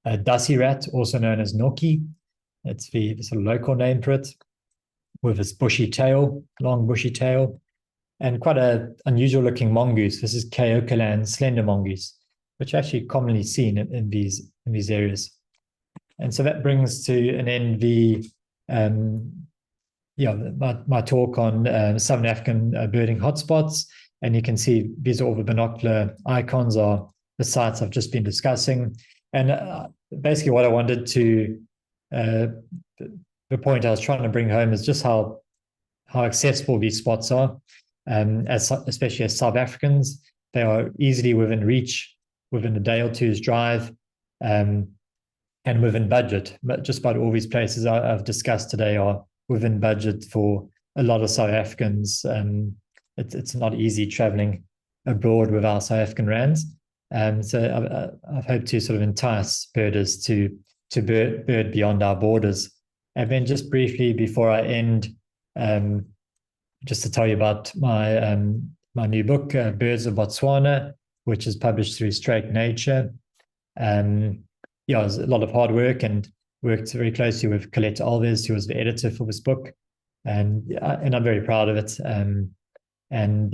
A dusty rat, also known as Noki. It's the sort of local name for it, with its bushy tail, long bushy tail, and quite an unusual looking mongoose. This is Keokalan slender mongoose, which are actually commonly seen in these areas. And so that brings to an end my talk on Southern African birding hotspots. And you can see these are all the binocular icons are the sites I've just been discussing. And basically what I wanted to, the point I was trying to bring home is just how accessible these spots are, especially as South Africans. They are easily within reach, within a day or two's drive, and within budget. But just about all these places I've discussed today are within budget for a lot of South Africans. It's not easy traveling abroad without South African rands. So I've hoped to sort of entice birders to bird beyond our borders. And then just briefly before I end, just to tell you about my new book, Birds of Botswana, which is published through Straight Nature. It was a lot of hard work and worked very closely with Colette Alves, who was the editor for this book. And I'm very proud of it. And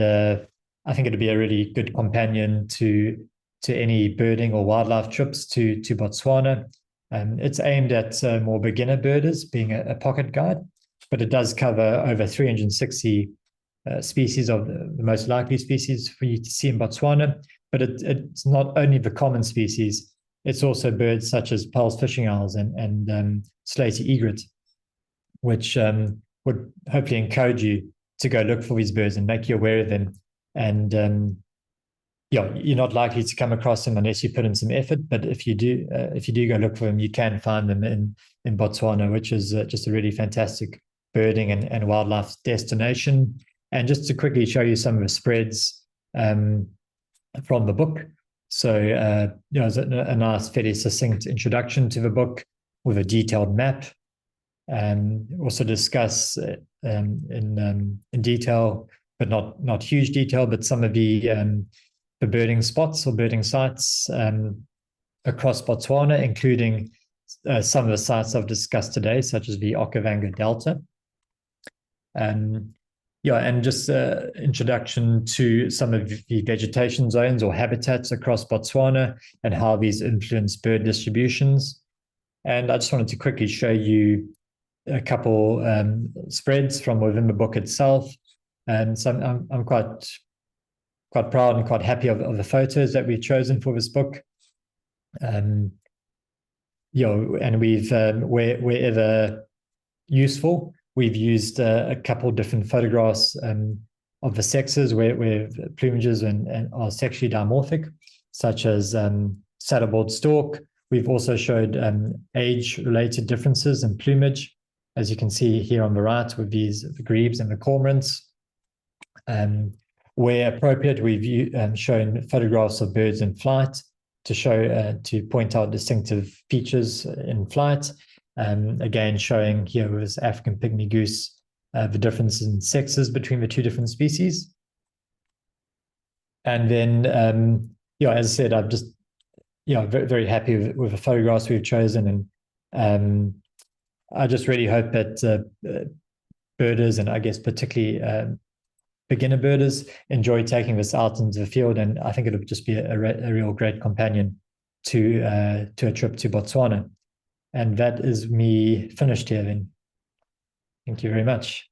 I think it'd be a really good companion to any birding or wildlife trips to Botswana. It's aimed at more beginner birders, being a pocket guide, but it does cover over 360 species of the most likely species for you to see in Botswana. But it's not only the common species, it's also birds such as Pel's fishing owls and slaty egret, which would hopefully encourage you to go look for these birds and make you aware of them. And you're not likely to come across them unless you put in some effort. But if you do go look for them, you can find them in Botswana, which is just a really fantastic birding and wildlife destination. And just to quickly show you some of the spreads from the book. So, it's a nice, fairly succinct introduction to the book with a detailed map. Also discuss in detail, but not huge detail, but some of the birding spots or birding sites across Botswana, including some of the sites I've discussed today, such as the Okavango Delta. And just introduction to some of the vegetation zones or habitats across Botswana and how these influence bird distributions. And I just wanted to quickly show you a couple spreads from within the book itself. And so I'm quite proud and quite happy of the photos that we've chosen for this book. And we've wherever useful, we've used a couple different photographs of the sexes where plumages and are sexually dimorphic, such as saddleboard stork. We've also showed age-related differences in plumage, as you can see here on the right with the grebes and the cormorants. Where appropriate, we've shown photographs of birds in flight to point out distinctive features in flight. Again, showing here with African pygmy goose the difference in sexes between the two different species. And then, as I said, I'm just very, very happy with the photographs we've chosen, and I just really hope that birders, and I guess particularly beginner birders, enjoy taking this out into the field, and I think it'll just be a real great companion to a trip to Botswana. And that is me finished here then. Thank you very much.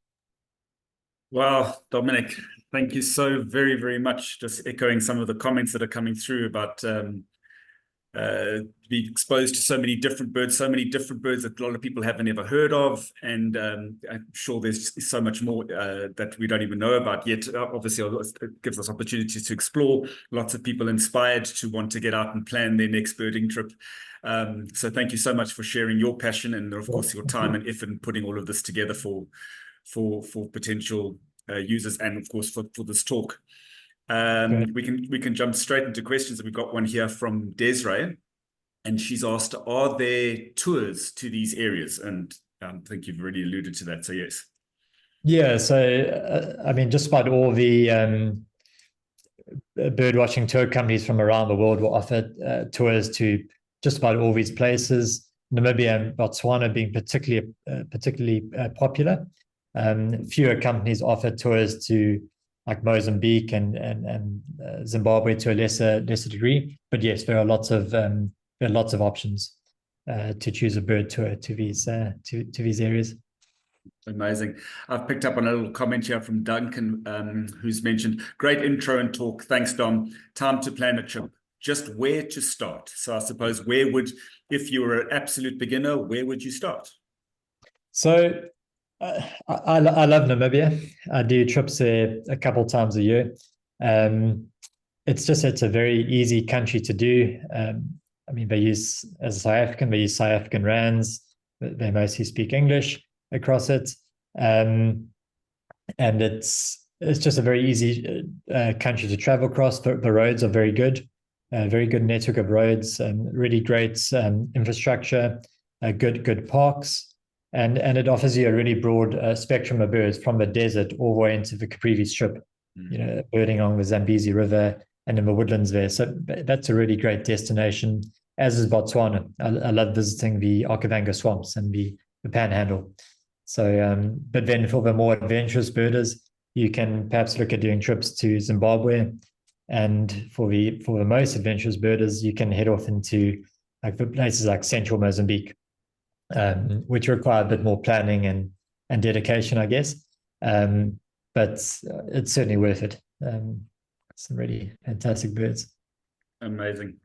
Wow, Dominic, thank you so very, very much. Just echoing some of the comments that are coming through about being exposed to so many different birds that a lot of people haven't ever heard of. And I'm sure there's so much more that we don't even know about yet. Obviously, it gives us opportunities to explore. Lots of people inspired to want to get out and plan their next birding trip. So thank you so much for sharing your passion and, of course, your time and effort in putting all of this together for potential users and, of course, for this talk. We can jump straight into questions. We've got one here from Desiree, and she's asked, are there tours to these areas? And I think you've already alluded to that, so yes. Yeah, so I mean, just about all the bird watching tour companies from around the world will offer tours to just about all these places. Namibia and Botswana being particularly popular. Fewer companies offer tours to like Mozambique and Zimbabwe to a lesser degree, but yes, there are lots of options to choose a bird tour to these areas. Amazing. I've picked up on a little comment here from Duncan, who's mentioned, great intro and talk. Thanks, Dom. Time to plan a trip. Just where to start? So I suppose if you were an absolute beginner, where would you start? So I love Namibia. I do trips there a couple times a year. It's a very easy country to do. I mean, as a South African, they use South African rands. They mostly speak English across it. And it's just a very easy country to travel across. The roads are very good. Very good network of roads, really great infrastructure, good parks, and it offers you a really broad spectrum of birds from the desert all the way into the Caprivi Strip, birding along the Zambezi River and in the woodlands there. So that's a really great destination, as is Botswana. I love visiting the Okavango swamps and the Panhandle. So, but then for the more adventurous birders, you can perhaps look at doing trips to Zimbabwe. And for the most adventurous birders, you can head off into like the places like central Mozambique, which require a bit more planning and dedication, I guess. But it's certainly worth it. Some really fantastic birds. Amazing.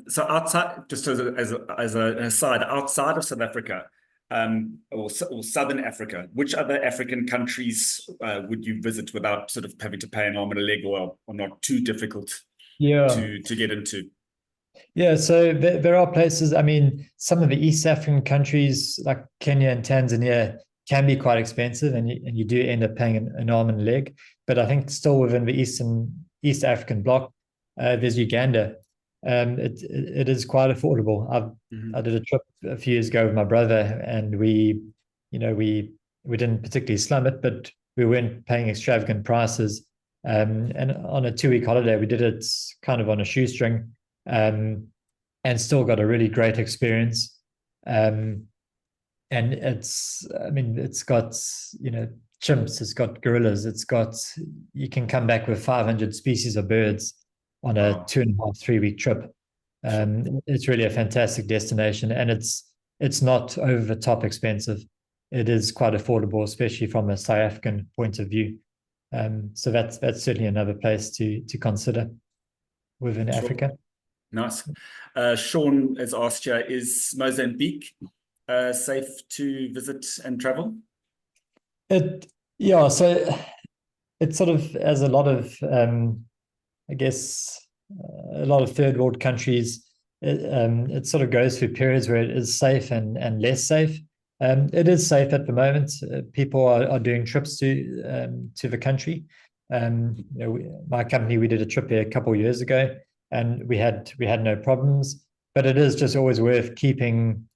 So outside, just as an aside, outside of South Africa, or Southern Africa, which other African countries would you visit without sort of having to pay an arm and a leg, or not too difficult to get into? Yeah, so there are places. I mean, some of the East African countries like Kenya and Tanzania can be quite expensive, and you do end up paying an arm and a leg. But I think still within the East African bloc, there's Uganda. It is quite affordable. I did a trip a few years ago with my brother, and we didn't particularly slum it, but we weren't paying extravagant prices. And on a 2-week holiday, we did it kind of on a shoestring, and still got a really great experience. And it's got, chimps, it's got gorillas, you can come back with 500 species of birds on a 2.5-3 week trip. It's really a fantastic destination, and it's not over the top expensive. It is quite affordable, especially from a South African point of view. So that's certainly another place to consider within Africa. Nice. Sean has asked here, is Mozambique safe to visit and travel? So it sort of, as a lot of I guess a lot of third world countries, it sort of goes through periods where it is safe and less safe. It is safe at the moment. People are doing trips to the country. My company, we did a trip there a couple of years ago, and we had no problems. But it is just always worth keeping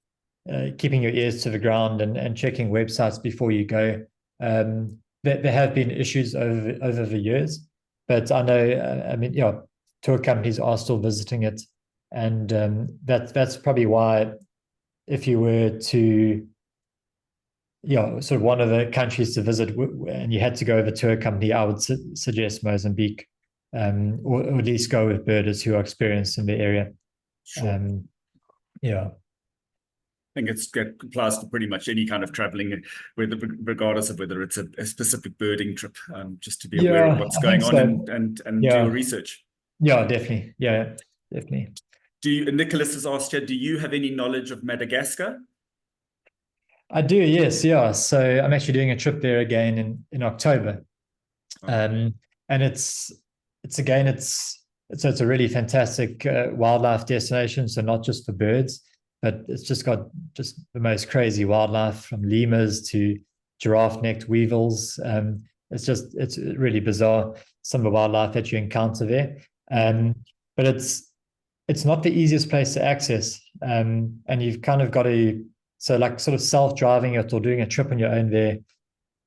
your ears to the ground and checking websites before you go. There have been issues over the years, but I know, tour companies are still visiting it, and that's probably why, if you were to, sort of one of the countries to visit, and you had to go with a tour company, I would suggest Mozambique, or at least go with birders who are experienced in the area. Sure. I think it applies to pretty much any kind of traveling, regardless of whether it's a specific birding trip, just to be aware of what's going on and do your research. Yeah, definitely. Yeah, definitely. Nicholas has asked you, do you have any knowledge of Madagascar? I do, yes. Yeah. So I'm actually doing a trip there again in October. And it's a really fantastic wildlife destination. So not just for birds, but it's just got just the most crazy wildlife, from lemurs to giraffe-necked weevils. It's really bizarre, some of the wildlife that you encounter there. But it's not the easiest place to access. And you've kind of got to, so like sort of self-driving it or doing a trip on your own there,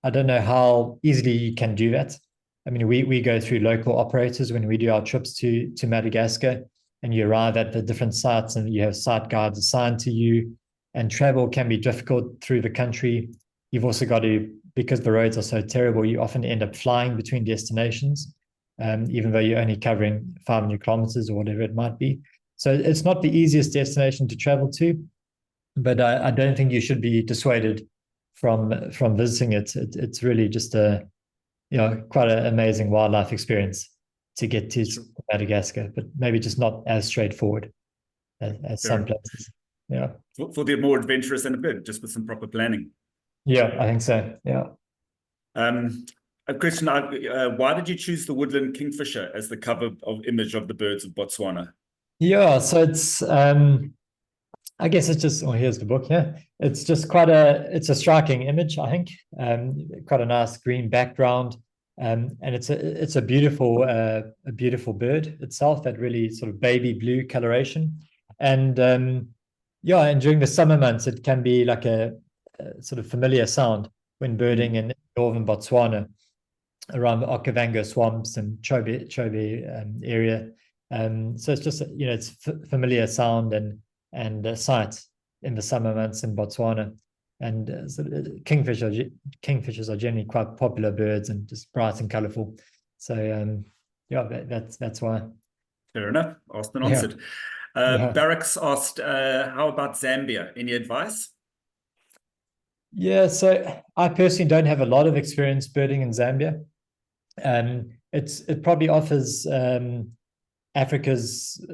I don't know how easily you can do that. I mean, we go through local operators when we do our trips to Madagascar, and you arrive at the different sites and you have site guides assigned to you, and travel can be difficult through the country. You've also got to, because the roads are so terrible, you often end up flying between destinations, even though you're only covering 500 kilometers or whatever it might be. So it's not the easiest destination to travel to, but I don't think you should be dissuaded from visiting it. It's really just quite an amazing wildlife experience to get to Madagascar, but maybe just not as straightforward as some places. Yeah. For the more adventurous and a bit, just with some proper planning. Yeah, I think so. Yeah. A question: why did you choose the woodland kingfisher as the cover image of the birds of Botswana? Yeah, so it's I guess it's just, here's the book here. It's just it's a striking image, I think. Quite a nice green background. And it's a beautiful bird itself, that really sort of baby blue coloration. And and during the summer months, it can be like a sort of familiar sound when birding in northern Botswana, around the Okavango swamps and Chobe area. So it's just, it's familiar sound and sight in the summer months in Botswana. and kingfishers are generally quite popular birds and just bright and colourful. So yeah, that's why. Fair enough. Asked and Yeah. answered. Barracks asked, how about Zambia? Any advice? Yeah, so I personally don't have a lot of experience birding in Zambia. It probably offers Africa's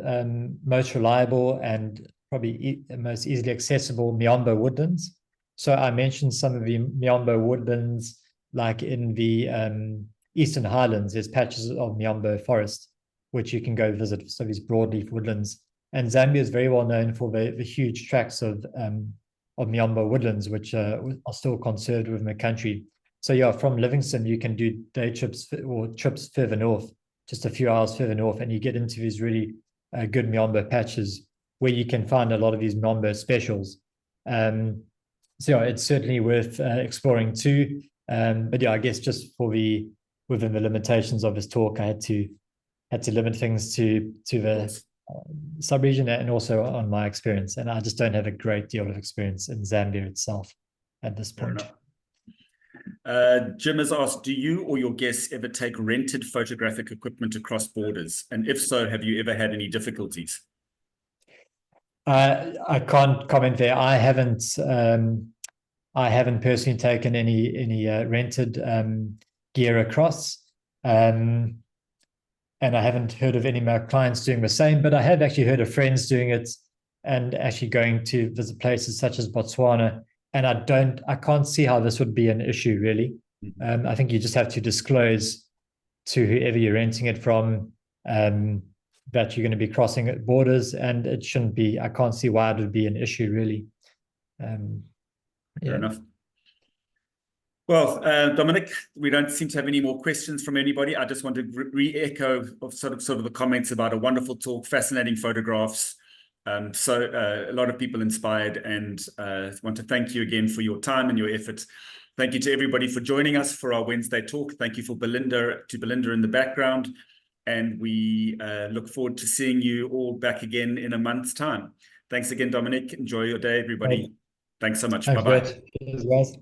most reliable and probably most easily accessible Miombo woodlands. So I mentioned some of the Miombo woodlands, like in the Eastern Highlands, there's patches of Miombo forest, which you can go visit. So these broadleaf woodlands. And Zambia is very well known for the huge tracts of Miombo woodlands, which are still conserved within the country. So yeah, from Livingston, you can do day trips or trips further north, just a few hours further north, and you get into these really good Miombo patches where you can find a lot of these Miombo specials. So yeah, it's certainly worth exploring too. But yeah, I guess just within the limitations of this talk, I had to limit things to the sub-region and also on my experience. And I just don't have a great deal of experience in Zambia itself at this point. Jim has asked, do you or your guests ever take rented photographic equipment across borders? And if so, have you ever had any difficulties? I can't comment there. I haven't personally taken any rented gear across. And I haven't heard of any of my clients doing the same, but I have actually heard of friends doing it and actually going to visit places such as Botswana. And I can't see how this would be an issue, really. I think you just have to disclose to whoever you're renting it from that you're going to be crossing borders, and it shouldn't be. I can't see why it would be an issue, really. Fair enough. Well, Dominic, we don't seem to have any more questions from anybody. I just want to re-echo of sort of the comments about a wonderful talk, fascinating photographs. So a lot of people inspired, and want to thank you again for your time and your effort. Thank you to everybody for joining us for our Wednesday talk. Thank you to Belinda in the background. And we look forward to seeing you all back again in a month's time. Thanks again, Dominic. Enjoy your day, everybody. Thanks so much. Bye-bye. Cheers, guys.